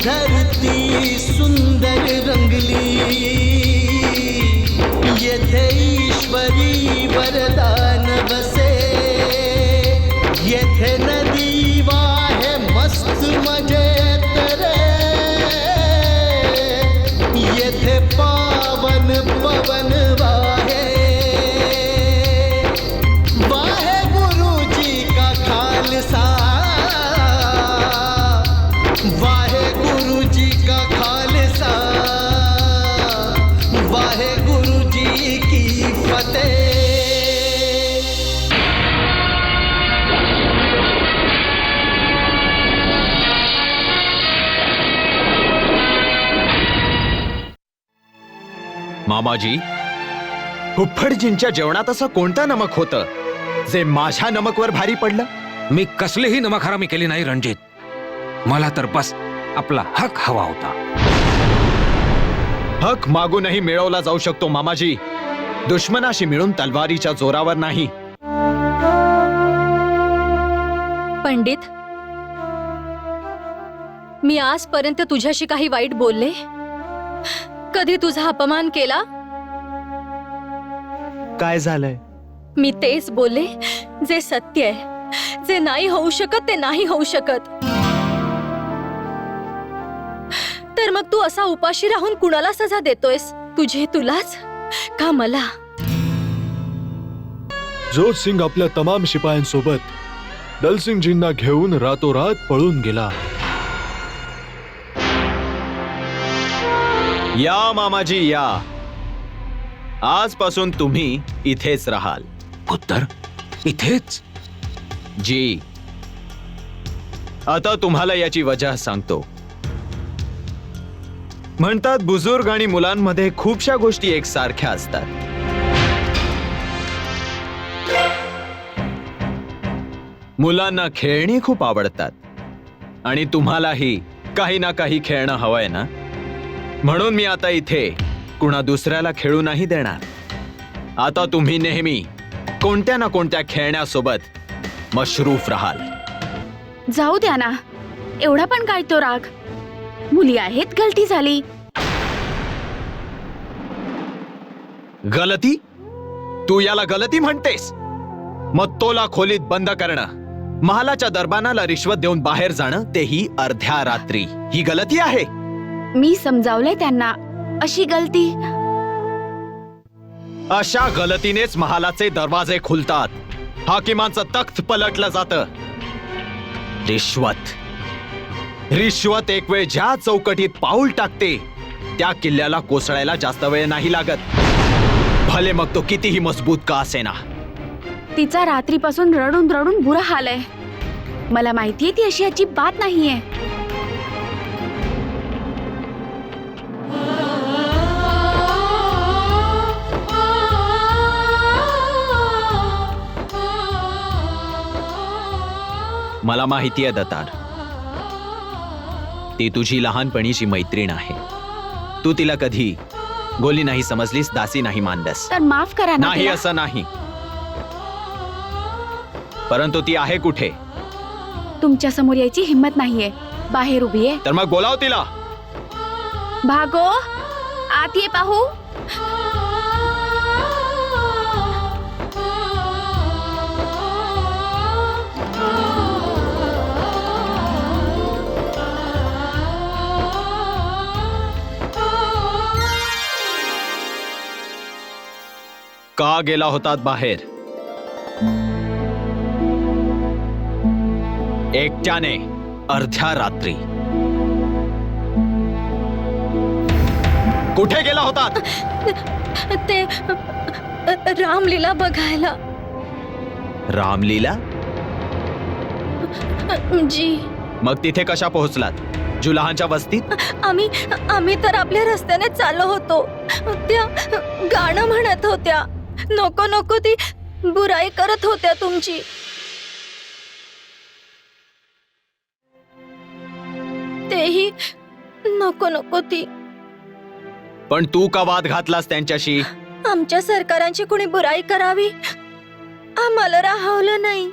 धरती सुंदर रंगली, येथे ईश्वरी वरदान बसे, येथे नदी वाहे मस्त मजेत रे, येथे पावन पवन वाहे, वाहे गुरुजी का खालसा, वाहे गुरुजी का खालसा, वाहे गुरुजी की फतेह। मामाजी, हुफ्फडजींच्या जेवणात असं कोणतं नमक होतं जे माझ्या नमकवर भारी पडलं? मी कसलीही नमकहरामी केली नाही रणजित. मला तर बस आपला हक हवा होता. हक मागूनही मिळवला जाऊ शकतो मामाजी, दुश्मनाशी मिळून तलवारीच्या जोरावर नाही. पंडित, मी आजपर्यंत तुझ्याशी काही वाईट बोलले? कधी तुझा अपमान केला? काय झालंय? मी तेच बोलले जे सत्य आहे. जे नाही होऊ शकत ते नाही होऊ शकत. तर मग तू असा उपाशी राहून कुणाला सजा देतोयस? तुलाच का मला? जोत सिंग आपल्या तमाम शिपायांसोबत दलसिंगजींना घेऊन रातोरात पळून गेला. या मामाजी या, आजपासून तुम्ही इथेच राहाल. उत्तर इथेच? जी, आता तुम्हाला याची वजह सांगतो. म्हणतात बुजुर्ग आणि मुलांमध्ये खूपशा गोष्टी एकसारख्या असतात. मुलांना खेळणी खूप आवडतात आणि तुम्हालाही काही ना काही खेळणं हवंय ना, म्हणून मी आता इथे कुणा दुसऱ्याला खेळू नाही देणार. आता तुम्ही नेहमी कोणत्या ना कोणत्या खेळण्यासोबत मशरूफ राहाल. जाऊ द्या ना, एवढा पण काय तो राग? मुली आहेत, गलती झाली. गलती? तू याला गलती म्हणतेस? मग तोला खोलीत बंद करणं, महालाच्या दरबानाला रिश्वत देऊन बाहेर जाणं, तेही अर्ध्या रात्री, ही गलती आहे? मी समजावलंय त्यांना, अशी गलती. अशा गलतीनेच महालाचे दरवाजे खुलतात, हाकिमांचं तख्त पलटलं जातं. रिश्वत रिश्वत एक वेळ ज्या चौकटीत पाऊल टाकते त्या किल्ल्याला कोसळायला जास्त वेळ नाही लागत, भले मग तो कितीही मजबूत का असेना. तिचा रात्रीपासून रडून रडून बुरा हाल आहे. मला माहितीये ती अशी अजिबात नाहीये. मला माहिती आहे दतार, ती तुझी लहानपणीची मैत्रीण आहे. तू तिला कधी गोली नाही समजलीस, दासी नाही मानलंस. तर माफ करा ना नाही तिला. असं नाही, परंतु ती आहे कुठे? तुमच्या समोर यायची हिम्मत नाहीये, बाहेर उभी आहे. तर मग बोलाव तिला. भागो, आत ये पाहू. का गेला होतात बाहेर? एकट्याने अर्ध्या रात्री कुठे गेला होतात? ते रामलीला बघायला. रामलीला? जी, मग तिथे कशा पोहोचलात? जुलाहांच्या वस्तीत? आम्ही तर आपल्या रस्त्याने चाललो होतो. त्या गाणं म्हणत होत्या. नको नको ती बुराई करत होत्या तुमची. तेही नको नको ती. पण तू का वाद घातलास त्यांच्याशी? आमच्या सरकारांची कुणी बुराई करावी आम्हाला राहवलं नाही.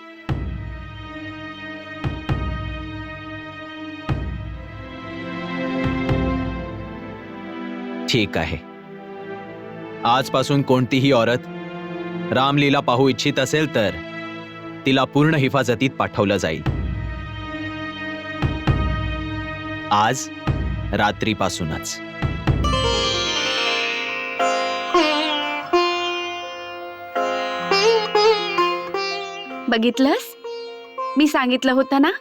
ठीक आहे, आजपासून कोणतीही औरत रामलीला पाहू इच्छित असेल तर तिला पूर्ण हिफाजतीत पाठवलं जाईल. आज रात्रीपासूनच. बघितलंस, मी सांगितलं होतं ना,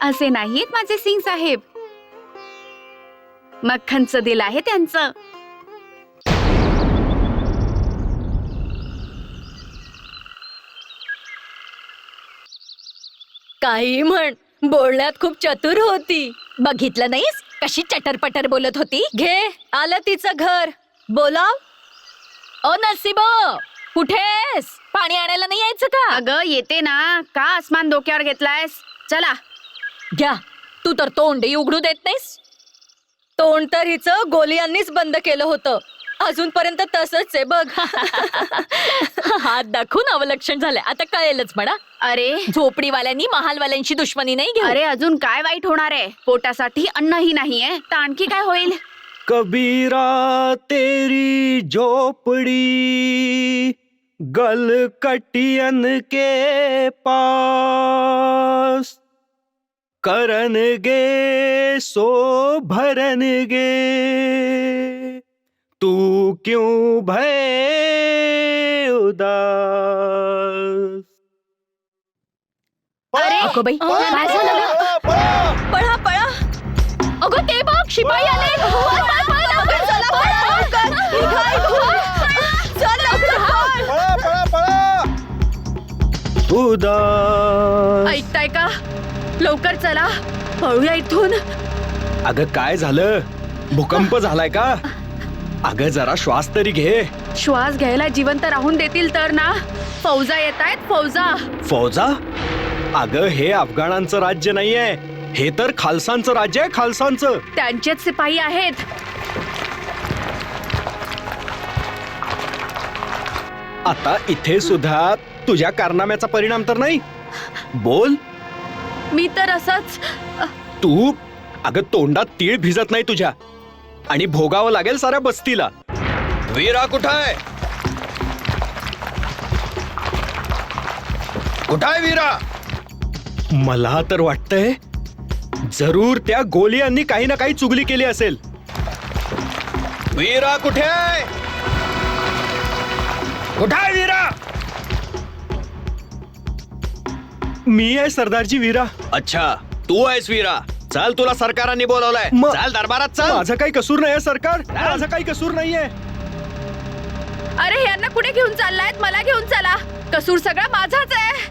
असे नाहीत माझे सिंग साहेब. मक्खनचं दिल आहे त्यांचं. काही म्हण, बोलण्यात खूप चतुर होती. बघितलं नाहीस कशी चटरपटर बोलत होती? घे, आलं तिचं घर. बोलाव. ओ नसीबो, कुठेस? पाणी आणायला नाही यायचं का? अगं येते ना, का आसमान डोक्यावर घेतलायस? चला. घ्या, तू तर तोंडही उघडू देत नाहीस. तोंड तर हिचं गोलियांनीच बंद केलं होतं. अजूनपर्यंत तसंच आहे बघ. हात दाखवून अवलक्षण झालंय. आता कळेलच म्हणा. अरे झोपडीवाल्यांनी महालवाल्यांची दुश्मनी नाही घेऊ. अरे अजून काय वाईट होणार आहे? पोटासाठी अन्नही नाहीये तर आणखी काय होईल? कबीरा तेरी झोपड़ी गलकटियन के पास, करनगे सो भरनगे, तू क्यों भय उदास? अरे अगं बाई, काय झालं गं? पळा पळा. अगं ते बघ, शिपाई आले. पळ, पळ, पळ, लवकर चला, पळ, लवकर. निघा इथून. चल लवकर, पळ. उदास. ऐकताय का? लवकर चला, पळूया इथून. अगं काय झालं? भूकंप झालाय का? अगं जरा श्वास तरी घे. श्वास घ्यायला जिवंत राहून देतील तर ना. फौजा येतायत, फौजा. फौजा? अगं हे अफगाणांचं राज्य नाहीये, हे तर खालसांचं राज्य आहे. खालसांचं. त्यांचेच सिपाही आहेत. आता इथे सुद्धा तुझ्या कारनाम्याचा परिणाम तर नाही? बोल. मी तर असंच. तू अगं तोंडात तीळ भिजत नाही तुझ्या, आणि भोगावं लागेल साऱ्या बस्तीला. वीरा कुठाय? कुठाय वीरा? मला तर वाटतंय जरूर त्या गोलियांनी काही ना काही चुगली केली असेल. वीरा कुठे आहे? कुठाय वीरा? मी आहे सरदारजी वीरा. अच्छा, तू आहेस वीरा. चल, तुला सरकारांनी बोलवलंय. चल दरबारात चल. माझा काही कसूर नाहीये सरकार, माझा काही कसूर नाहीये. अरे यांना कुठे घेऊन चाललायत? मला घेऊन चला. कसूर सगळा माझाच आहे.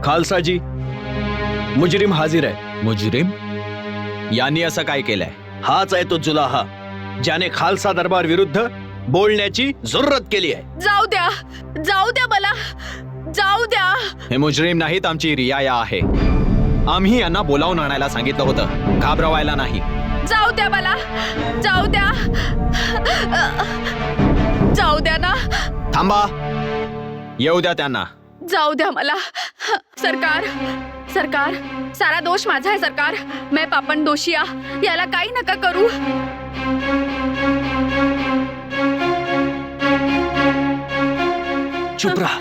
खालसाजी, मुजरिम हाजीर आहे. मुजरिम? यांनी असं काय केलंय? हाच आहे तो जुलाहा. ज्याने खालसा दरबार विरुद्ध बोलण्याची जरूरत केली आहे. जाऊ द्या मला, जाऊ द्या. हे मुजरीम नाहीत, आमची रियाया आहे. आम्ही यांना बोलावून आणायला सांगितलं होतं, घाबरवायला नाही. जाऊ द्या मला, जाऊ द्या. जाऊ द्या ना. थांबा, येऊ द्या त्यांना. जाऊ द्या मला. सरकार, सारा दोष माझा आहे सरकार. मैं पापन दोषिया, याला काही नका करू. चुप राहा.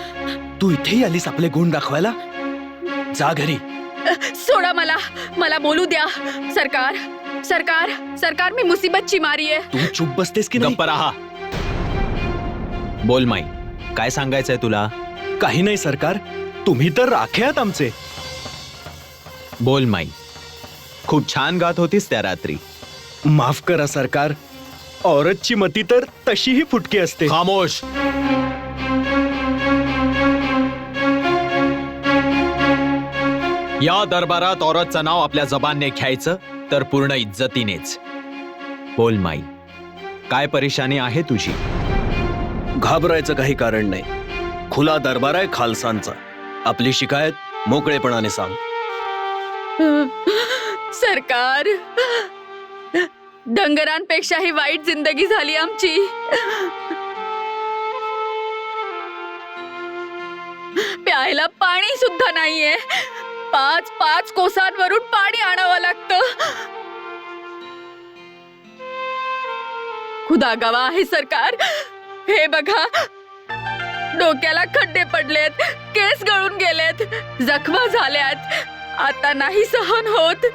तू इथेही आलीस आपले गुण दाखवायला? जा घरी. सोडा मला बोलू द्या. सरकार मी मुसीबतची मारी आहे. तू चुप बसतेस की नाही? गप्प राहा. बोल माई, काय सांगायचंय तुला? काही नाही सरकार, तुम्ही तर राखे आहात आमचे. बोल माई, खूप छान गात होतीस त्या रात्री. माफ करा सरकार, औरतची मती तर तशीही फुटकी असते. खामोश. या दरबारात औरतचं नाव आपल्या जबानने घ्यायचं तर पूर्ण इज्जतीनेच. बोल माई, काय परेशानी आहे तुझी? घाबरायचं काही कारण नाही. खुला दरबार आहे खालसांचा. आपली शिकायत मोकळेपणाने सांग. सरकार, डंगरांपेक्षाही वाईट जिंदगी झाली आमची. प्यायला पाणी सुद्धा नाहीये. 5 कोसांवरून पाणी आणावं लागतं. खुदा गवा आहे सरकार, हे बघा, डोक्याला खड्डे पडलेत, केस गळून गेलेत, जखमा झाल्यात. आता नाही सहन होत.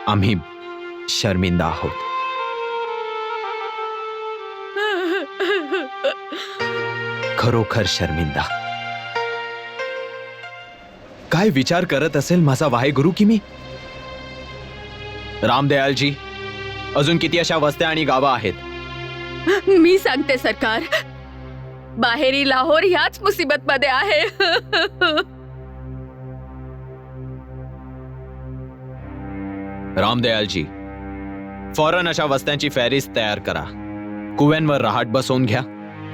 आम्ही शर्मिंदा आहोत. खरोखर शर्मिंदा. काय विचार करत असेल माझा वाहेगुरु की मी? रामदयालजी, अजून किती अशा वस्त्या आणि गावं आहेत? मी सांगते सरकार, बाहेरी लाहोर ह्याच मुसीबत मध्ये आहे. रामदयालजी, फौरन अशा वस्त्यांची फॅरिस्त तयार करा. कुव्यांवर रहाट बसवून घ्या.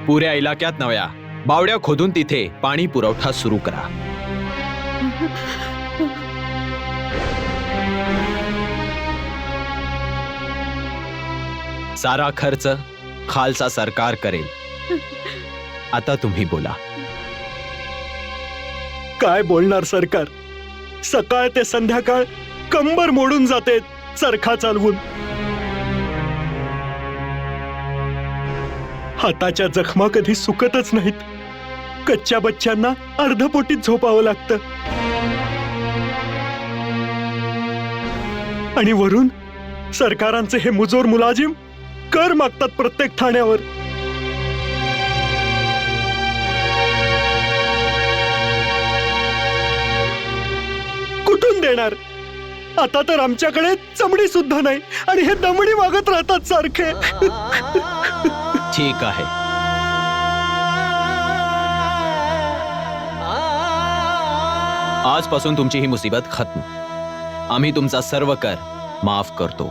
पुऱ्या इलाक्यात नव्या बावड्या खोदून तिथे पाणी पुरवठा सुरू करा. सारा खर्च खालसा सरकार करेल. आता तुम्ही बोला. काय बोलणार सरकार? सकाळ ते संध्याकाळ कंबर मोडून जाते चरखा चालवून. हाताच्या जखमा कधी सुकतच नाहीत. कच्च्या बच्चांना अर्धपोटीत झोपावं लागतं. आणि वरून सरकारांचे हे मुजोर मुलाजिम कर मागतात प्रत्येक ठाण्यावर. कुठून देणार? आता तर आमच्याकडे चमडी सुद्धा नाही आणि हे दमडी मागत राहतात सारखे. ठीक आहे. आजपासून तुमची ही मुसीबत खत्म. आम्ही तुमचा सर्व कर माफ करतो.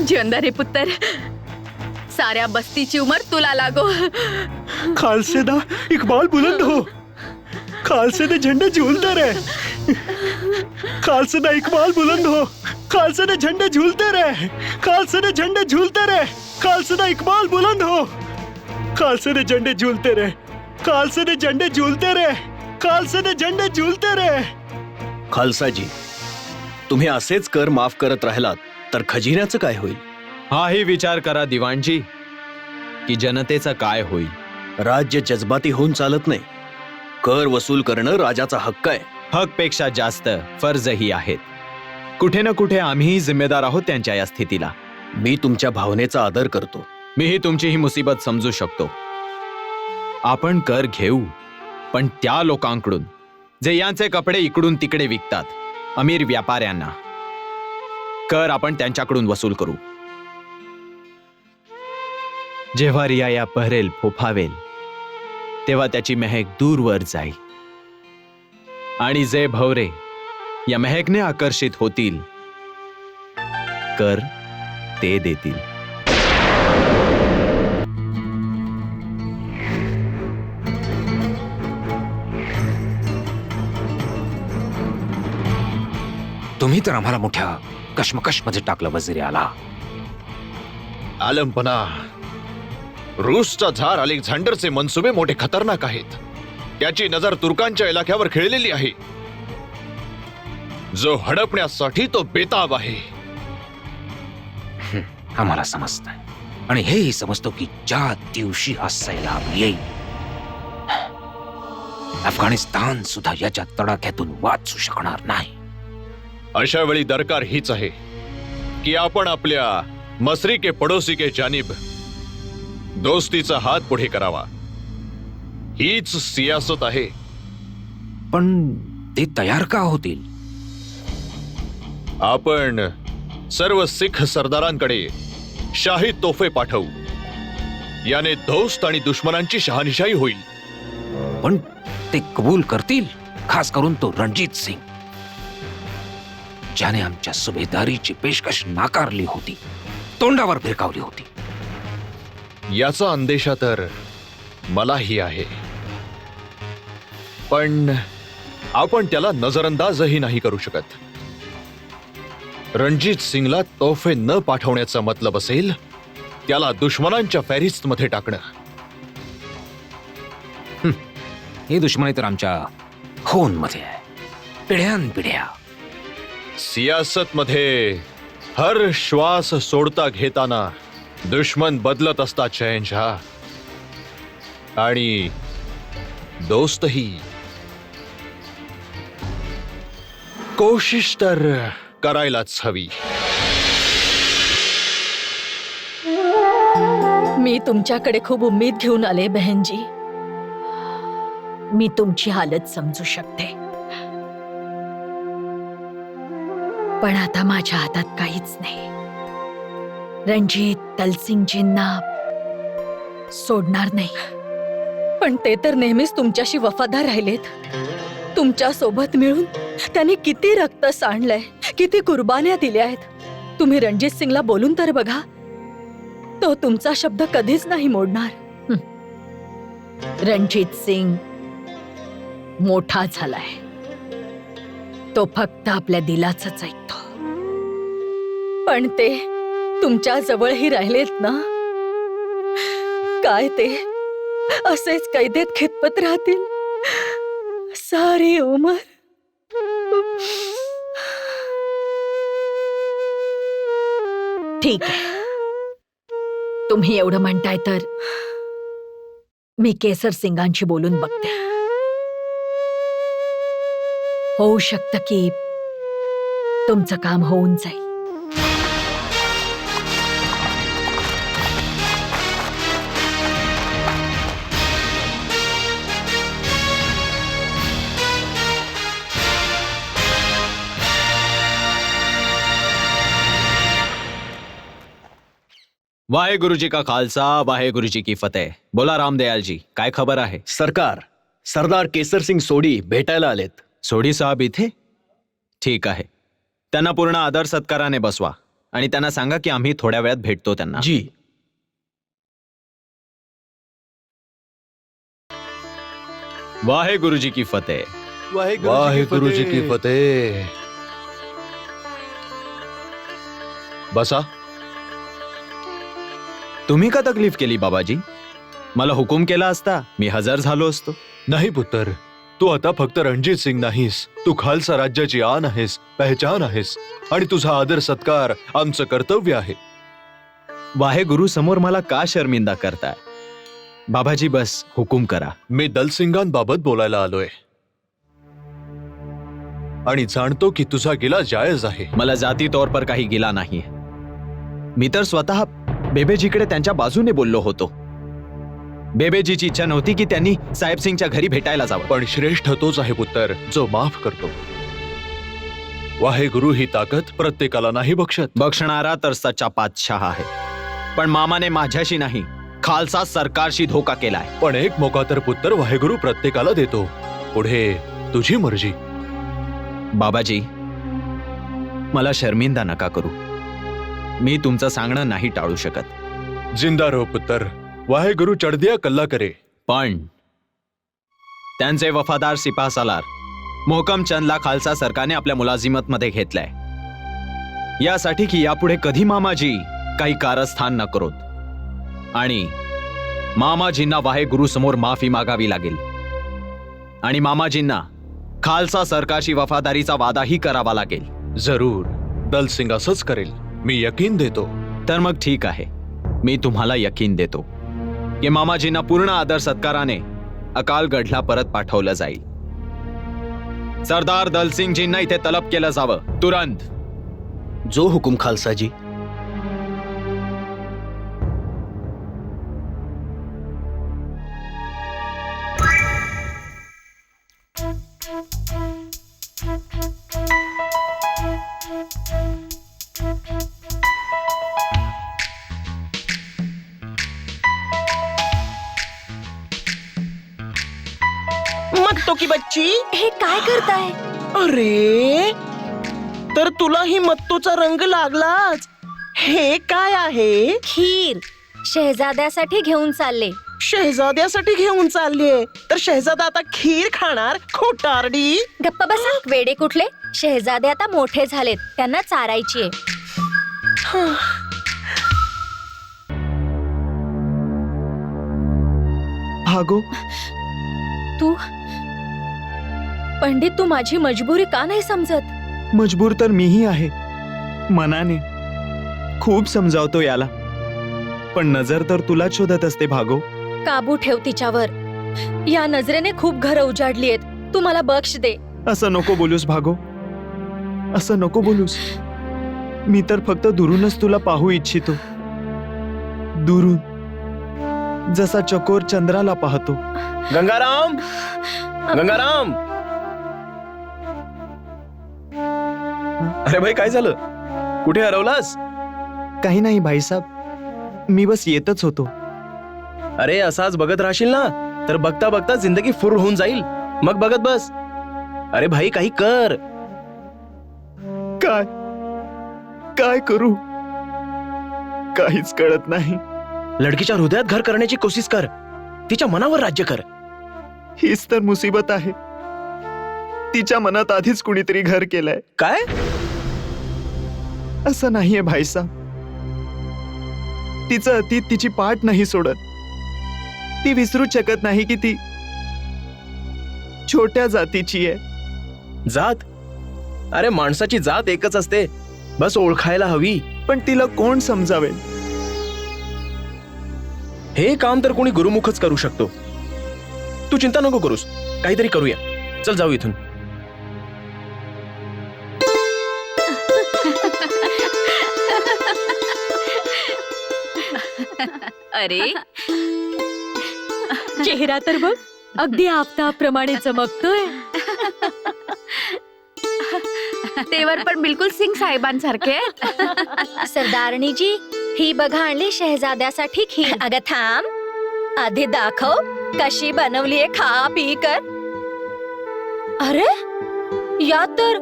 जिंदा रे पुत्र, साऱ्या बस्तीची उमर तुला लागो. खालसेदा इकबाल बुलंद हो. खालसेदे झंडे झूलते रहे. खालसेदा इकबाल बुलंद हो. खालसेदे झंडे झूलते रहे. खालसेदे झंडे झूलते रहे. खालसेदा इकबाल बुलंद हो. खालसेदे झंडे झूलते रहे. खालसेदे झंडे झूलते रहे. खालसेदे झंडे झूलते रहे. खालसाजी, तुम्ही असेच कर माफ करत राहिलात तर खजिन्याचं काय होईल? हाही विचार करा दिवाणजी, की जनतेचं काय होईल. राज्य जज्बाती होऊन चालत नाही. कर वसूल करणं राजाचा हक्क आहे. हक पेक्षा जास्त फर्जही आहेत. कुठे ना कुठे आम्हीही जिम्मेदार आहोत त्यांच्या या स्थितीला. मी तुमच्या भावनेचा आदर करतो. मीही तुमची ही मुसीबत समजू शकतो. आपण कर घेऊ, पण त्या लोकांकडून जे यांचे कपडे इकडून तिकडे विकतात, अमीर व्यापाऱ्यांना. कर आपण त्यांच्याकडून वसूल करू. जेव्हा रियाया पहरेल फोफावेल तेव्हा त्याची महक दूरवर जाईल आणि जे भवरे या महकने आकर्षित होतील कर ते देतील. तुम्ही तर आम्हाला मोठ्या कश्मकशमध्ये टाकलं वजिरी आला. आलमपणा. रूसचा झार अलेक्झांडरचे मनसुबे मोठे खतरनाक आहेत. त्याची नजर तुर्कांच्या इलाक्यावर खेळलेली आहे, जो हडपण्यासाठी तो बेताब आहे. आम्हाला समजतंय आणि हेही समजतो की ज्या दिवशी हा सैलाब येईल अफगाणिस्तान सुद्धा याच्या तडाख्यातून वाचू शकणार नाही. अशा वेळी दरकार हीच आहे की आपण आपल्या मसरी के पडोसी के जानिब दोस्तीचा हात पुढे करावा. हीच सियासत आहे. पण ते तयार का होतील? आपण सर्व सिख सरदारांकडे शाही तोफे पाठवू. याने दोस्त आणि दुश्मनांची शहानिशाही होईल. पण ते कबूल करतील, खास करून तो रणजित सिंग, ज्याने आमच्या सुभेदारीची पेशकश नाकारली होती, तोंडावर भिरकावली होती. याचा अंदेशा तर मलाही आहे, पण आपण त्याला नजरअंदाजही नाही करू शकत. रणजित सिंगला तोफे न पाठवण्याचा मतलब असेल त्याला दुश्मनांच्या फॅरिस्टमध्ये टाकणं. ही दुश्मनी तर आमच्या खूनमध्ये आहे, पिढ्यानपिढ्या. सियासतमध्ये हर श्वास सोडता घेताना दुश्मन बदलत असतात शहनशाह, आणि दोस्तही. कोशिश तर करायलाच हवी. मी तुमच्याकडे खूप उम्मीद घेऊन आले बहनजी. मी तुमची हालत समजू शकते, पण आता माझ्या हातात काहीच नाही. रणजित दलसिंगजींना सोडणार नाही. पण ते तर नेहमीच तुमच्याशी वफादार राहिलेत. तुमच्या सोबत मिळून त्यांनी किती रक्त सांडलंय, किती कुर्बान्या दिल्या आहेत. तुम्ही रणजित सिंगला बोलून तर बघा, तो तुमचा शब्द कधीच नाही मोडणार. रणजित सिंग मोठा झालाय, तो फक्त आपल्या दिलाचंच ऐकतो. पण ते तुमच्या जवळही राहिलेत ना, काय ते असेच कैदेत खितपत राहतील सारी उमर. ठीक आहे, तुम्ही एवढं म्हणताय तर मी केसर सिंगांशी बोलून बघते. होऊ शकतं की तुमचं काम होऊन जाईल. वाहेगुरु जी का खालसा, वाहेगुरु जी की फतेह. बोला रामदयाल जी, काय खबर आहे? सरकार, सरदार केसर सिंग सोडी भेटायला आलेत. सोडी साहेब इथे? ठीक आहे, त्यांना पूर्ण आदर सत्काराने बसवा आणि त्यांना सांगा की आम्ही थोड्या वेळात भेटतो त्यांना. जी. वाहेगुरु जी की फतेह. वाहेगुरु जी की फतेह. बसा. तुम्ही का तकलीफ केली बाबाजी? मला हुकूम केला असता मी हजर झालो असतो. नाही पुत्र, तू आता फक्त रणजित सिंग नाहीस, तू खालसा राज्याची आन आहेस, पहचान आहेस, आणि तुझा आदर सत्कार आमचं कर्तव्य आहे. वाहेगुरु समोर मला का शर्मिंदा करताय? बाबाजी बस हुकूम करा. मी दलसिंगांबाबत बोलायला आलोय आणि जाणतो की तुझा गिला जायज आहे. मला जाती तौर पर काही गिला नाही. मी तर स्वतः बेबेजीकडे त्यांच्या बाजूने बोललो होतो. बेबेजीची इच्छा नव्हती की त्यांनी साहेब सिंगच्या घरी भेटायला जावं. पण श्रेष्ठ तोच आहे पुत्र जो माफ करतो. वाहेगुरु ही ताकद प्रत्येकाला नाही बक्षत. बक्षणारा तर सच्चा पातशाह आहे, पण मामाने माझ्याशी नाही खालसा सरकारशी धोका केलाय. पण एक मोका तर पुत्र वाहेगुरु प्रत्येकाला देतो. पुढे तुझी मर्जी. बाबाजी, मला शर्मिंदा नका करू. मी तुमचं सांगणं नाही टाळू शकत. जिंदा रहो पुत्र. वाहेगुरु चढदिया कल्ला करे. पण त्यांचे वफादार सिपाह सालार मोहकम चंदला खालसा सरकारने आपल्या मुलाजिमत मध्ये घेतलंय, यासाठी की यापुढे कधी मामाजी काही कारस्थान न करोत आणि मामाजींना वाहेगुरु समोर माफी मागावी लागेल आणि मामाजींना खालसा सरकारशी वफादारीचा वादाही करावा लागेल. जरूर दल सिंग असंच करेल. मी यकीन देतो. तर मग ठीक आहे, मी तुम्हाला यकीन देतो की मामाजींना पूर्ण आदर सत्काराने अकालगढला परत पाठवलं जाईल. सरदार दलसिंगजींना इथे तलब केलं जावं तुरंत. जो हुकुम खालसा जी. मत्तो की बच्ची. हे काय करताय? अरे, तर तुला ही मत्तोचा रंग लागलाच. हे काय आहे? खीर शहजाद्यासाठी घेऊन चालले. शहजाद्यासाठी घेऊन चाललीये, तर शहजादा आता खीर खाणार? खोटारडी. गप्पा बसा, वेडे कुठले. शहजादे आता मोठे झालेत, त्यांना चारायची आहे. भागो. तू पंडित, तू माझी मजबुरी का नाही समजत? मजबूर तर मीही आहे मनाने. खूप समजावतो याला, पण नजर तर तुलाच शोधत असते भागो. काबू ठेव तिच्यावर. या नजरेने खूप घरं उजाडली आहेत. तू मला बख्श दे. असं नको बोलूस भागो, असं नको बोलूस. मी तर फक्त दुरूनच तुला पाहू इच्छितो. दुरून, जसा चकोर चंद्राला पाहतो. गंगाराम, गंगाराम. अरे भाई, काय झालं? कुठे हरवलास? काही नाही भाईसाहेब, मी बस येतच होतो. अरे असाच बघत राहशील ना, तर बघता बघता जिंदगी फुर होऊन जाईल. मग बघत बस. अरे भाई, काही कर. काय काय करू, काहीच कळत नाही. लडकीच्या हृदयात घर करण्याची कोशिश कर. तिच्या मनावर राज्य कर. हीच तर मुसीबत आहे. तिच्या मनात आधीच कुणीतरी घर केलंय. काय? असं नाहीये भाईसाहेब. तिचं अतीत तिची पाठ नाही सोडत. ती विसरू शकत नाही की ती छोट्या जातीची आहे. जात? अरे माणसाची जात एकच असते, बस ओळखायला हवी. पण तिला कोण समजावेल? हे काम तर कोणी गुरुमुखच करू शकतो. तू चिंता नको करूस, काहीतरी करूया. चल जाऊ इथून. अरे, चेहरा तर बघ, अगदी आफताप्रमाणे चमकतोय. तेवर पण बिलकुल सिंग साहेबांसारखे. सरदारणी जी, ही बघा आणली शहजाद्यासाठी खीर. अगं थांब, आधी दाखव कशी बनवलीये. खा पी कर. अरे, यात तर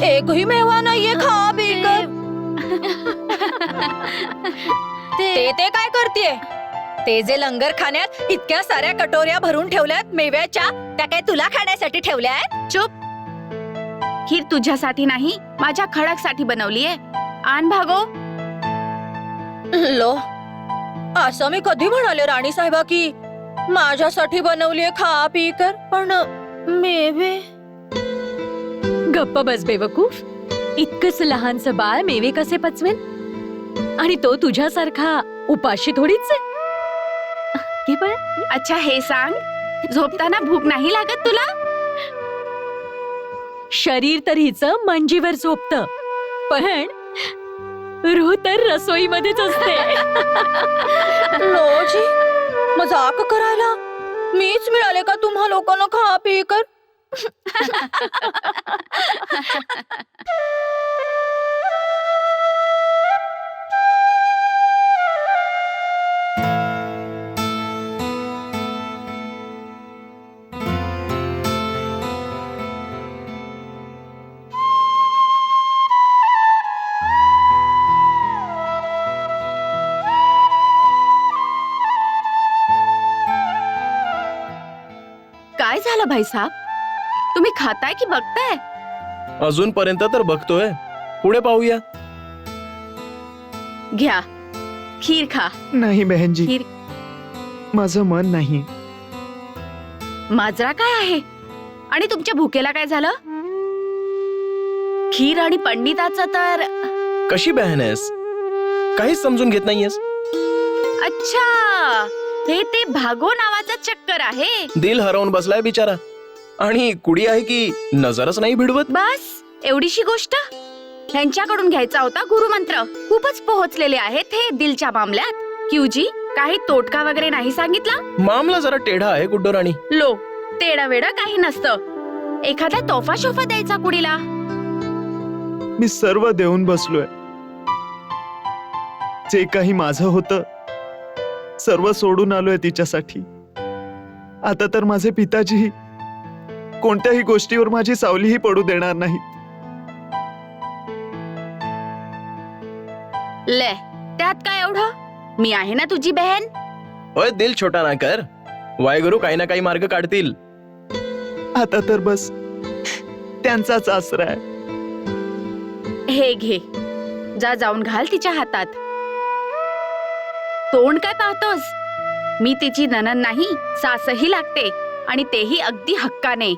एकही मेवा नाहीये. खा पी कर. ते काय करतेय? ते जे लंगर खाण्यात इतक्या साऱ्या कटोऱ्या भरून ठेवल्यात मेव्याच्या, त्या काय तुला खाण्यासाठी ठेवल्यात? चुप. खीर तुझ्यासाठी नाही, माझ्या खडकसाठी बनवलीये. आण भागो. लो, असं मी कधी म्हणाले राणी साहेबा की माझ्यासाठी बनवलीये खा पी कर, पण मेवे. गप्प बस बेवकूफ. इतकंच लहानसं बाळ मेवे कसे पचवेल? आणि तो तुझ्यासारखा उपाशी थोडीच आहे. अच्छा, हे सांग, झोपताना भूक नाही लागत तुला? शरीर तर हिचं मंजीवर झोपतं, पण रूह तर रसोईमध्येच असते. लोजी, मजाक करायला मीच मिळाले का तुम्हा लोकांना खा पी कर? काय झालं भाईसाहेब? तुम्ही खाताय की बघताय? अजूनपर्यंत तर बघतोय, पुढे पाहूया. घ्या, खीर खा. नाही बहनजी, खीर. माझं मन नाही. माजरा काय आहे? आणि तुमच्या भुकेला काय झालं? खीर आणि पंडिताचं तर कशी बहन आहेस? काहीच समजून घेत नाहीयेस. अच्छा, हे ते भागो नावाचा चक्कर आहे. दिल हरवून बसलाय बिचारा. आणि कुडी आहे की नजरच नाही भिडवत. बस एवढीशी गोष्ट ह्यांच्याकडून घ्यायचा होता गुरुमंत्र. खूपच पोहोचलेले आहेत हे दिलच्या मामल्यात. क्यूजी, काही तोटका वगैरे नाही सांगितला? मामला जरा टेढा आहे गुड्डो राणी. लो, तेडा वेडा काही नसतं. एखादा तोफा शोफा द्यायचा कुडीला. मी सर्व देऊन बसलोय. जे काही माझं होतं सर्व सोडून आलोय तिच्यासाठी. आता तर माझे पिताजी कोणत्याही गोष्टीवर माझी सावलीही पडू देणार नाहीत. ले, त्यात काय एवढं? मी आहे ना तुझी बहन. होय, दिल छोटा ना कर. वायगुरु काही ना काही मार्ग काढतील. आता तर बस त्यांचाच आसरा आहे. हे घे, जा जाऊन घाल तिच्या हातात. तोंड काय पाहतोस? मी तिची नणंद नाही, सासही लागते, आणि तेही अगदी हक्काने.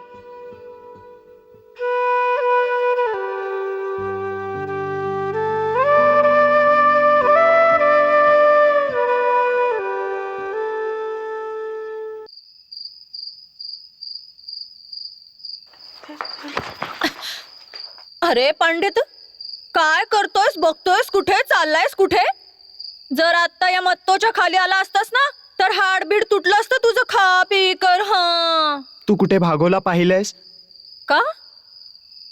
अरे पंडित, काय करतोयस? बघतोयस कुठे? चाललायस कुठे? जर आता या मत्तोच्या खाली आला असतास ना, तर हाडबीड तुटलं असतं तुझं. खा पी कर. हा, तू कुठे भागोला पाहिलंयस? का?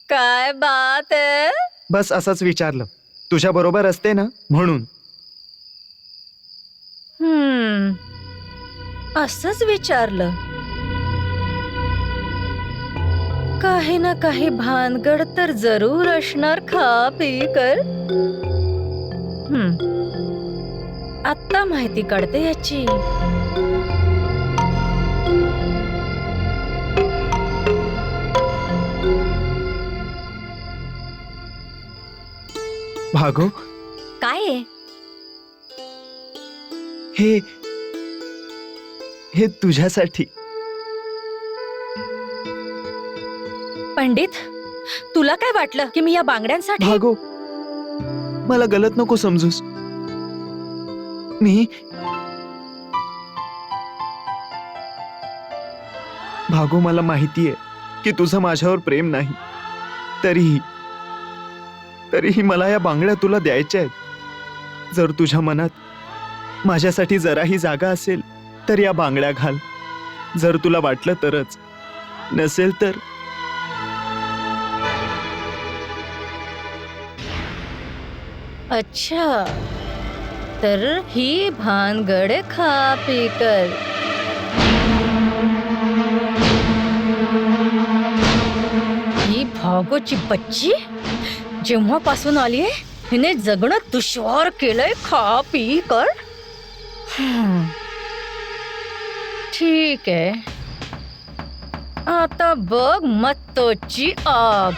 काय बात आहे? बस असंच विचारलं. तुझ्या बरोबर असते ना म्हणून. असंच विचारलं. काही ना काही भानगड तर जरूर असणार. खा पी कर. आत्ता माहिती काढते याची. भागो, काय आहे? हे तुझ्यासाठी. पंडित, तुला काय वाटलं की मी या बांगड्यांसाठी? भागो, मला गलत नको समजूस. मी भागो, मला माहितीये की तुझं माझ्यावर प्रेम नाही. तरीही मला या बांगड्या तुला द्यायच्या आहेत. जर तुझ्या मनात माझ्यासाठी जराही जागा असेल तर या बांगड्या घाल. जर तुला वाटलं तरच, नसेल तर. अच्छा, तर ही भानगड खा पी कर. ही भागोची बच्ची जेव्हापासून आलीये हिने जगणं दुश्वार केलंय. खा पी कर. ठीक आहे, आता बघ मत्तोची आग.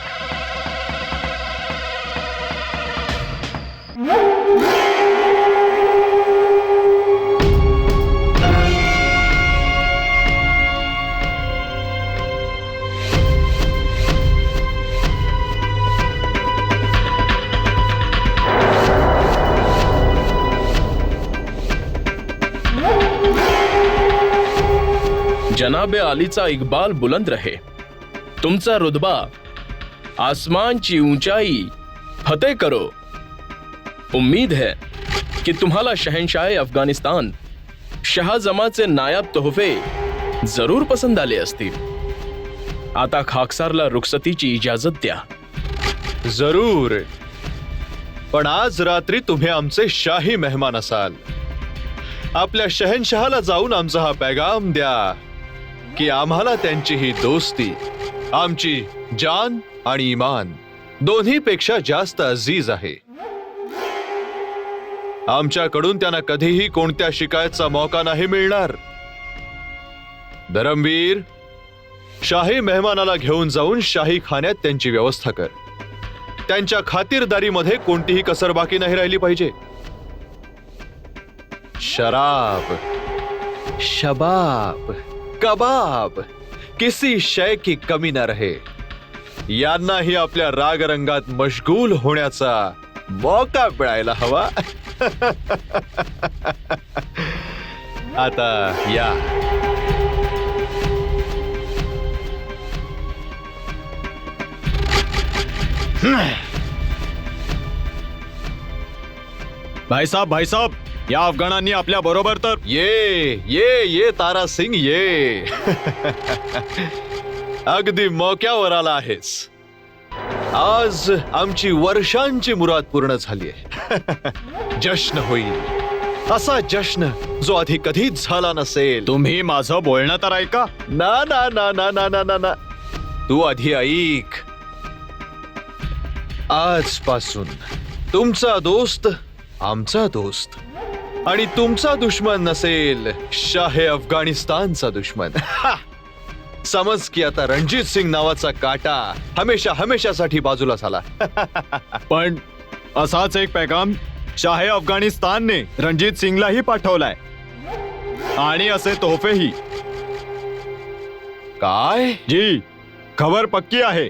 जनाबे आलीचा इकबाल बुलंद रहे, तुमचा रुतबा आसमान की ऊंचाई फतेह करो. उम्मीद है कि तुम्हाला शहनशाह अफगाणिस्तान शाहजमाचे नायाब तोहफे जरूर पसंद आले असतील. आता खाकसारला रुखसतीची इजाजत द्या. जरूर, पण आज रात्री तुम्ही आमचे शाही मेहमान असाल. आपल्या शहनशहाला जाऊन आमचा हा पैगाम द्या की आम्हाला त्यांची ही दोस्ती आमची जान आणि इमान दोन्ही पेक्षा जास्त अजीज आहे. आमच्याकडून त्यांना कधीही कोणत्या शिकायतचा मौका नाही मिळणार. धरमवीर, शाही मेहमानाला घेऊन जाऊन शाही खाण्यात त्यांची व्यवस्था कर. त्यांच्या खातिरदारीमध्ये कोणतीही कसर बाकी नाही राहिली पाहिजे. शराब, शबाब, कबाब, किसी शय की कमी न रहे. यांनाही आपल्या रागरंगात मशगूल होण्याचा मौका मिळायला हवा. आता या. भाईसाब, या अफगाणांनी आपल्या बरोबर तर ये तारा सिंग ये. अगदी मोक्यावर आला आहेस. आज आमची वर्षांची मुराद पूर्ण झाली आहे. जश्न होईल, असा जश्न जो आधी कधीच झाला नसेल. तुम्ही माझं बोलणं तर ऐका. ना ना ना ना ना ना ना ना, तू आधी ऐक. आजपासून तुमचा दोस्त आमचा दोस्त आणि तुमचा दुश्मन नसेल शाहे अफगाणिस्तानचा दुश्मन. समज की आता रणजित सिंग नावाचा काटा हमेशासाठी बाजूला झाला. पण असाच एक पैगाम शाहे अफगाणिस्तानने रणजित सिंगलाही पाठवलाय आणि असे तोहफेही. काय? जी, खबर पक्की आहे.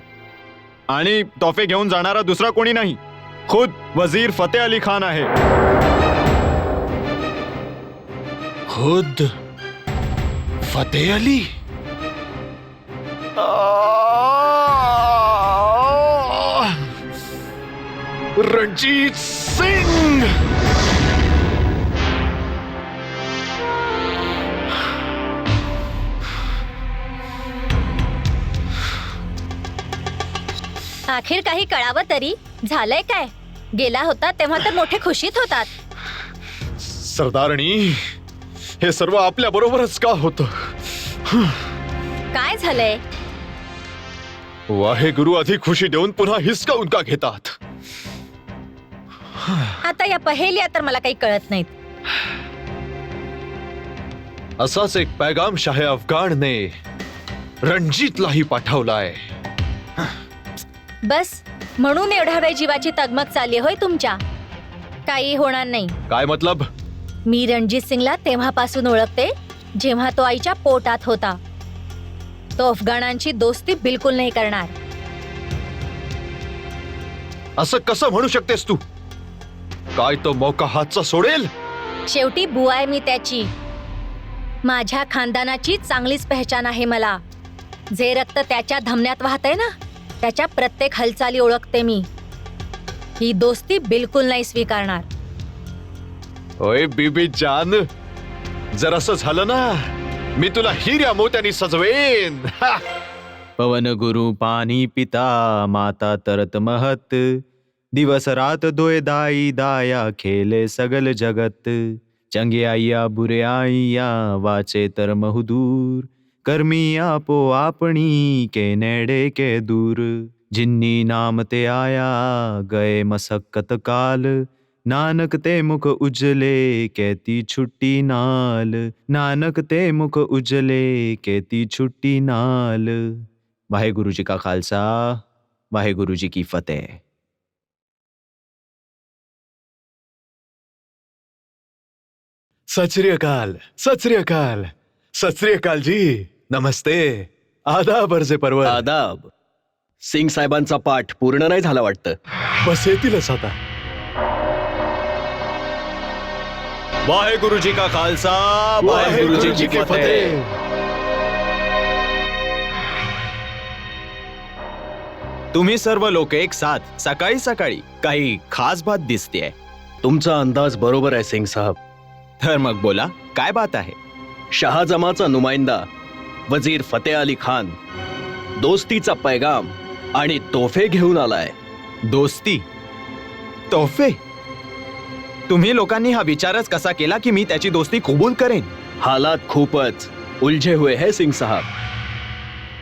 आणि तोफे घेऊन जाणारा दुसरा कोणी नाही, खुद वजीर फतेह अली खान आहे. खुद फतेह अली? रणजीत सिंग! अखेर काही कळावं तरी. झालंय काय? गेला होता तेव्हा तर मोठे खुशीत होतात. सरदारणी, हे सर्व आपल्या बरोबरच का होतं? काय झालंय? वाहेगुरु अधिक खुशी देऊन पुन्हा हिसकावून का घेतात? आता या पहेलिया तर मला काही कळत नाहीत. असाच एक पैगाम शाहे अफगाणने रणजीतलाही पाठवलाय. बस म्हणून एवढ्या वेळ जीवाची तगमग चालली होय तुमच्या? काही होणार नाही. काय मतलब? मी रणजित सिंगला तेव्हापासून ओळखते जेव्हा तो आईच्या पोटात होता. तो अफगाणांची दोस्ती बिलकुल नाही करणार. असं कसं म्हणू शकतेस तू? काय तो मौका हातचा सोडेल? शेवटी बुवा आहे मी त्याची. माझ्या खानदानाची चांगलीच पहचान आहे मला. जे रक्त त्याच्या धमन्यात वाहतंय ना, त्याच्या प्रत्येक हालचाली ओळखते मी. ही दोस्ती बिलकुल नाही स्वीकारणार. ओय बीबी जान, जर असं झालं ना, मी तुला हिऱ्या मोत्यानी सजवेन. पवन गुरु पाणी पिता माता तरत महत दिवस रात दोय दाई दाया खेले सगल जगत चंगे आइया बुरे आइया वाचे तर महदूर कर्मी आपो आपणी के नेड़े के दूर जिन्नी नाम ते आया गए मसक्कत काल नानक ते मुख उजले कहती छुट्टी नाल नानक ते मुख उजले कहती छुट्टी नाल। वाहेगुरु जी का खालसा, वाहेगुरु जी की फतेह। सत श्री अकाल, सत श्री अकाल, सत श्री अकाल जी, नमस्ते, आदाब अर्जे परवर। आदाब। सिंग साहेबांचा पाठ पूर्ण नाही झाला वाटतं। बस येतीलच आता। वाहेगुरु जी का खालसा, वाहेगुरु जी की फतेह। तुम्ही सर्व लोक एक साथ सकाळी सकाळी काही खास बात दिसतेय। तुमचा अंदाज बरोबर आहे सिंग साहब। तर मग बोला, काय बात आहे? शहाजमाचा नुमाइंदा वजीर फतेह अली खान दोस्तीचा पैगाम आणि तोफे घेऊन आलाय. दोस्ती तोफे. तुम्ही लोकांनी हा विचारच कसा केला की मी त्याची दोस्ती कबूल करेन? हालात खूपच उलझे हुए है सिंग साहब.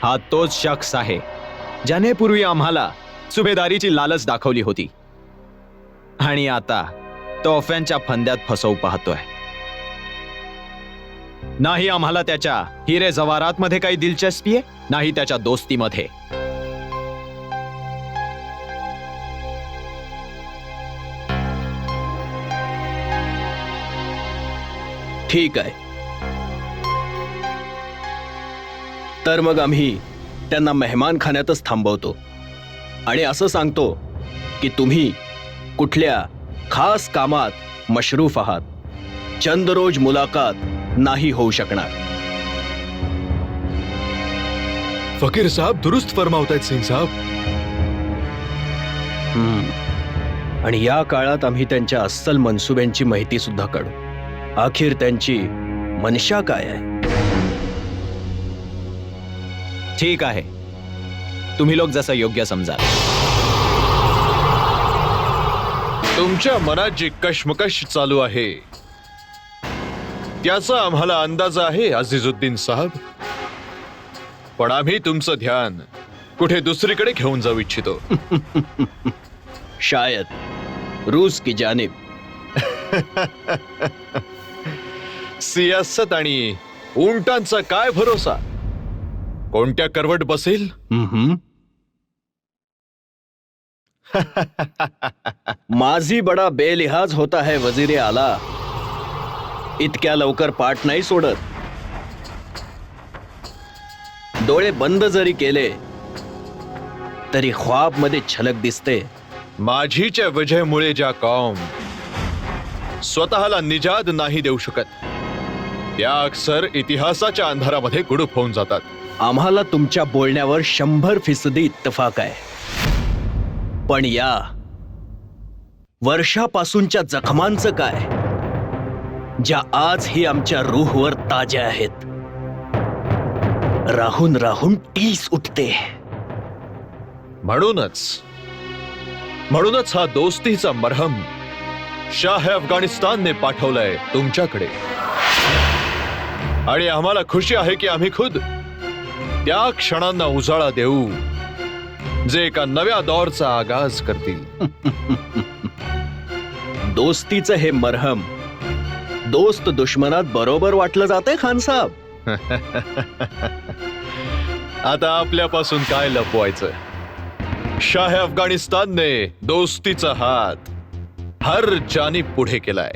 हा तोच शख्स आहे ज्याने पूर्वी आम्हाला सुभेदारीची लालच दाखवली होती आणि आता तोफ्यांच्या फंद्यात फसवू पाहतोय. नाही आम्हाला त्याच्या हिरे जवारात मध्ये काही दिलचस्पी आहे, नाही त्याच्या दोस्तीमध्ये. ठीक आहे, तर मग आम्ही त्यांना मेहमानखान्यातच थांबवतो आणि असं सांगतो की तुम्ही कुठल्या खास कामात मशरूफ आहात. चंद रोज मुलाकात नाही होऊ शकणार. फकीर साहब दुरुस्त फरमावतायत सिंग साहब. आणि या काळात आम्ही त्यांच्या अस्सल मनसुब्यांची माहिती सुद्धा काढू. अखेर त्यांची मनशा काय आहे? ठीक आहे, तुम्ही लोक जसं योग्य समजाल. तुमच्या मनात जी कश्मकश चालू आहे त्याचा आम्हाला अंदाज आहे अझीजुद्दीन साहब, पण आम्ही तुमचं ध्यान कुठे दुसरीकडे घेऊन जाऊ इच्छितो. शायद रूस की जानिब. सियासत आणि उंटांचा काय भरोसा, कोणत्या करवट बसेल? माझी बडा बेलिहाज होता है वजीरे आला. इतक्या लवकर पाठ नाही सोडत. डोळे बंद जरी केले तरी ख्वाब मध्ये छलक दिसते. माझीच्या वजहमुळे ज्या कौम स्वतःला निजाद नाही देऊ शकत त्या अक्सर इतिहासाच्या अंधारामध्ये गुडूप होऊन जातात. आम्हाला तुमच्या बोलण्यावर 100% इत्तफाक आहे, पण या वर्षापासूनच्या जखमांचं काय, ज्या आजही आमच्या रूहवर ताज्या आहेत. राहून राहून टीस उठते. म्हणूनच हा दोस्तीचा मरहम शाह अफगाणिस्तानने पाठवलाय तुमच्याकडे. आणि आम्हाला खुशी आहे की आम्ही खुद त्या क्षणांना उजाळा देऊ जे एका नव्या दौरचा आगाज करतील. दोस्तीचं हे मरहम दोस्त दुश्मनात बरोबर वाटलं जाते खान साहब. आता आपल्यापासून काय लपवायचं? शाह अफगाणिस्तानने दोस्तीचा हात हर जानीब पुढे केलाय,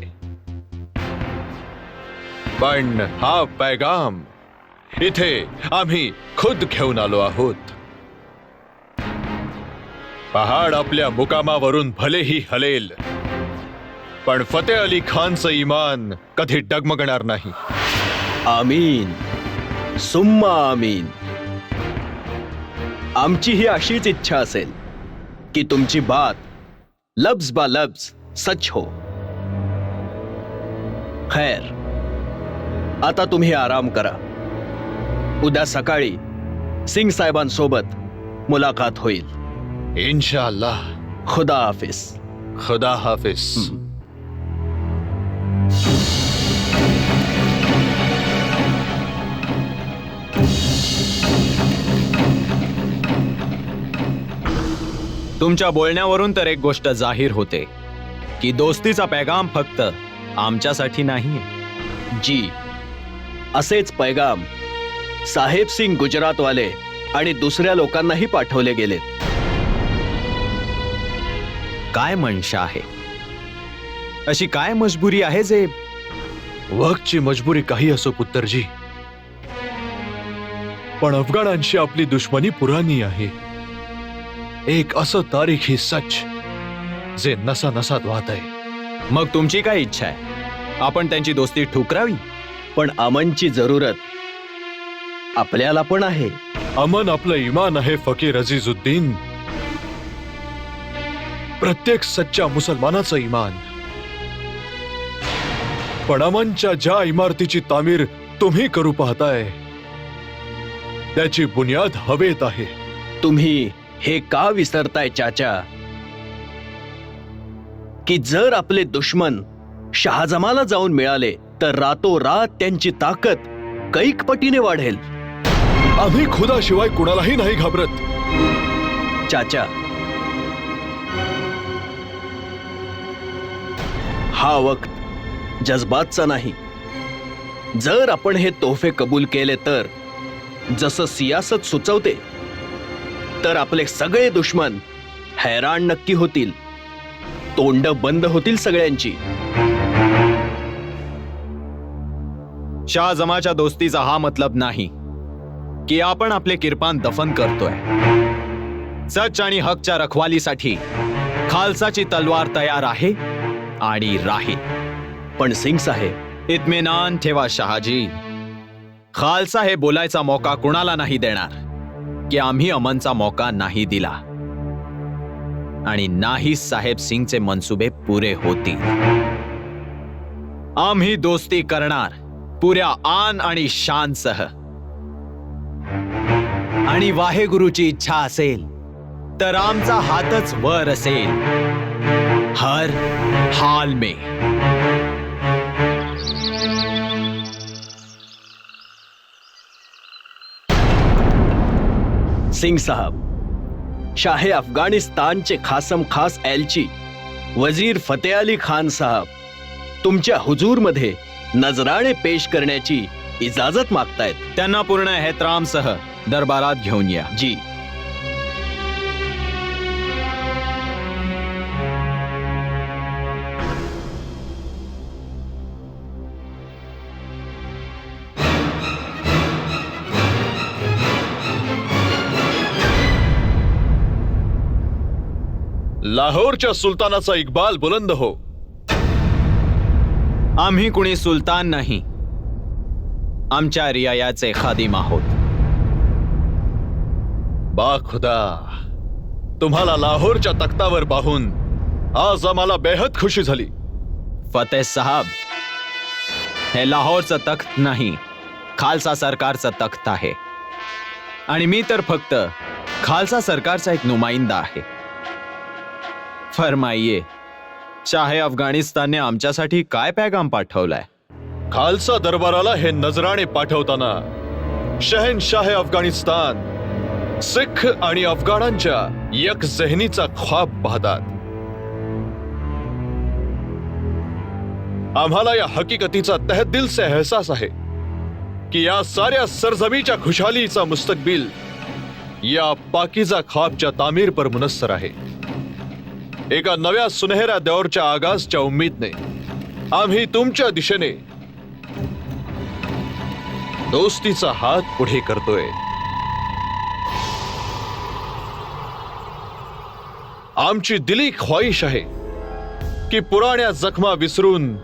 पण हा पैगाम इथे आम्ही खुद घेऊन आलो आहोत. पहाड आपल्या मुकामावरून भलेही हलेल, पण फतेह अली खानचं इमान कधी डगमगणार नाही. आमीन सुम्मा आमीन. आमची ही अशीच इच्छा असेल की तुमची बात लफ्ज बा लफ्ज सच हो. खैर, आता तुम्ही आराम करा. उद्या सकाळी सिंग साहेबांसोबत मुलाकात होईल. इंशाअल्लाह. खुदा हाफिज. खुदा हाफिज. तुमच्या बोलण्यावरून तर एक गोष्ट जाहीर होते की दोस्तीचा पैगाम फक्त आमच्यासाठी नाहीये. जी, असेच पैगाम साहेब सिंग गुजरातवाले आणि दुसऱ्या लोकांनाही पाठवले गेलेत. काय मनशा आहे? अशी काय मजबुरी आहे जे? वक्तची मजबुरी काही असो पुत्तरजी, पण अफगाणांशी आपली दुश्मनी पुराणी आहे. एक असं तारीखी सच जे नसा नसात वाहत आहे. मग तुमची काय इच्छा आहे? आपण त्यांची दोस्ती ठुकरावी? पण अमनची जरूरत आपल्याला पण आहे. अमन आपलं इमान आहे फकीर अझीजुद्दीन. प्रत्येक सच्च्या मुसलमानाचं इमान. पण अमनच्या ज्या इमारतीची तामीर तुम्ही करू पाहताय त्याची बुनियाद हवेत आहे. तुम्ही हे का विसरताय चाचा की जर आपले दुश्मन शहाजमाला जाऊन मिळाले तर रातोरात त्यांची ताकद कैक पटीने वाढेल. आम्ही खुदाशिवाय कुणालाही नाही घाबरत. चाचा, हा वक्त जज्बातचा नाही. जर आपण हे तोफे कबूल केले तर जसं सियासत सुचवते तर आपले सगळे दुश्मन हैराण नक्की होतील. तोंड बंद होतील सगळ्यांची. शाहजमाच्या दोस्तीचा हा मतलब नाही की आपण आपले किरपान दफन करतोय. सच आणि हकच्या रखवालीसाठी खालसाची तलवार तयार आहे आणि राहील. पण सिंग साहेब, इत्मीनान ठेवा शहाजी. खालसा हे बोलायचा मौका कुणाला नाही देणार की आम्ही अमनचा मौका नाही दिला आणि नाही साहेब सिंगचे मनसुबे पुरे होतील. आम्ही दोस्ती करणार पुऱ्या आन आणि शानसह. आणि वाहेगुरुची इच्छा असेल तर आमचा हातच वर असेल हर हाल में. सिंग साहब, शाहे अफगाणिस्तानचे खासम खास एलची वजीर फतेह अली खान साहब तुमच्या हुजूरमध्ये नजराणे पेश करण्याची इजाजत मागतायत. त्यांना पूर्ण एहतरामसह दरबारात घेऊन या. जी. लाहोरच्या सुलतानाचा इक्बाल बुलंद हो. आम्ही कुणी सुलतान नाही, आमच्या रियायाचे खादिम आहोत. बा खुदा, तुम्हाला लाहोरच्या तख्तावर पाहून आज आम्हाला बेहद खुशी झाली. फतेह साहब, हे लाहोरचं तख्त नाही, खालसा सरकारचं तख्त आहे. आणि मी तर फक्त खालसा सरकारचा एक नुमाइंदा आहे. फरमाइये, शाहे अफगाणिस्तानने आमच्यासाठी काय पैगाम पाठवलाय? खालसा दरबाराला हे नजराणे पाठवताना शहनशाह अफगाणिस्तान सिख आणि अफगाणांच्या एकजहनीचा ख्वाब पाहतात. आम्हाला या हकीकतीचा तहदिल से एहसास आहे की या साऱ्या सरजमीच्या खुशालीचा मुस्तकबिल या पाकीजा ख्वाबच्या तामीर पर मुनस्सर आहे. एका नव्या सुनहऱ्या दौरच्या आगाजच्या उम्मीदने आम्ही तुमच्या दिशेने दोस्तीचा हात पुढे करतोय. आमची दिली ख्वाहिश आहे की पुराण्या जखमा विसरून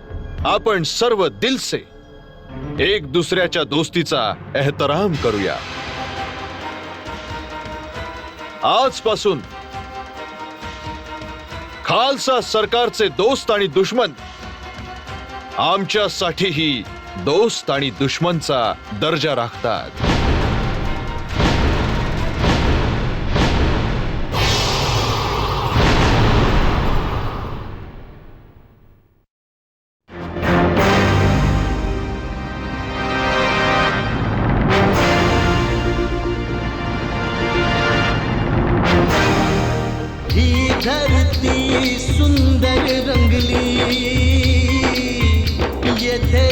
आपण सर्व दिल से एक दुसऱ्याच्या दोस्तीचा एहतराम करूया. आजपासून खालसा सरकारचे दोस्त आणि दुश्मन आमच्यासाठीही दोस्त आणि दुश्मनचा दर्जा राखतात. ही धरती सुंदर रंगली येथे